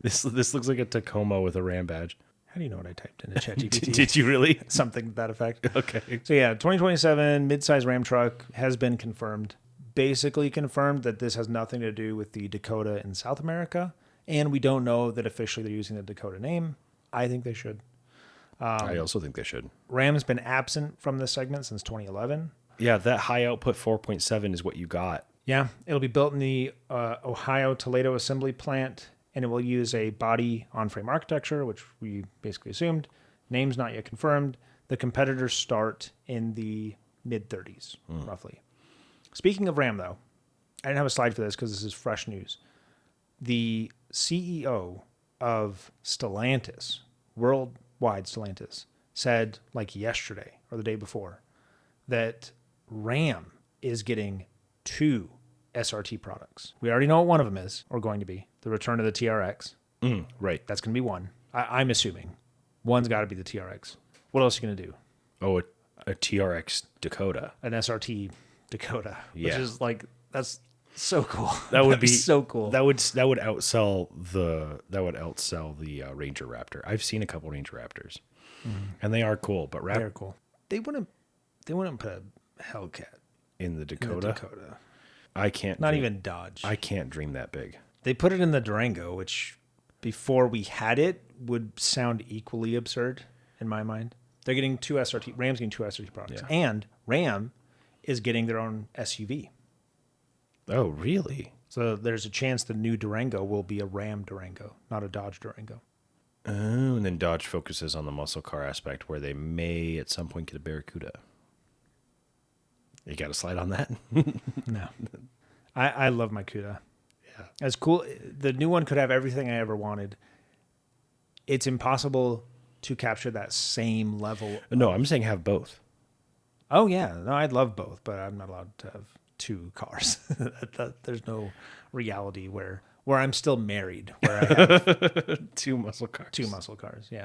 This looks like a Tacoma with a Ram badge. How do you know what I typed into ChatGPT? Did you really? Something to that effect. Okay. So yeah, 2027 midsize Ram truck has been confirmed. Basically confirmed that this has nothing to do with the Dakota in South America. And we don't know that officially they're using the Dakota name. I think they should. I also think they should. Ram's been absent from this segment since 2011. Yeah, that high output 4.7 is what you got. Yeah, it'll be built in the Ohio Toledo assembly plant, and it will use a body on-frame architecture, which we basically assumed. Name's not yet confirmed. The competitors start in the mid-30s, roughly. Speaking of Ram, though, I didn't have a slide for this because this is fresh news. The CEO of Stellantis, worldwide Stellantis, said like yesterday or the day before that Ram is getting 2 SRT products. We already know what one of them is, or going to be, the return of the TRX. Right. That's going to be one. I'm assuming. One's got to be the TRX. What else are you going to do? Oh, a TRX Dakota. An SRT Dakota. Yeah. Which is like, that's so cool. That would be so cool. That would outsell the Ranger Raptor. I've seen a couple Ranger Raptors, and they are cool. But They're cool. They wouldn't put a Hellcat in the in Dakota, the Dakota. I can't. Not even Dodge. I can't dream that big. They put it in the Durango, which before we had it would sound equally absurd in my mind. They're getting 2 SRT. Ram's getting 2 SRT products, Yeah. and Ram is getting their own SUV. Oh, really? So there's a chance the new Durango will be a Ram Durango, not a Dodge Durango. Oh, and then Dodge focuses on the muscle car aspect, where they may at some point get a Barracuda. You got a slide on that? No. I love my Cuda. Yeah. As cool. The new one could have everything I ever wanted. It's impossible to capture that same level. No, I'm saying have both. Oh, yeah. No, I'd love both, but I'm not allowed to have 2 cars. There's no reality where I'm still married, where I have 2 muscle cars. 2 muscle cars. Yeah.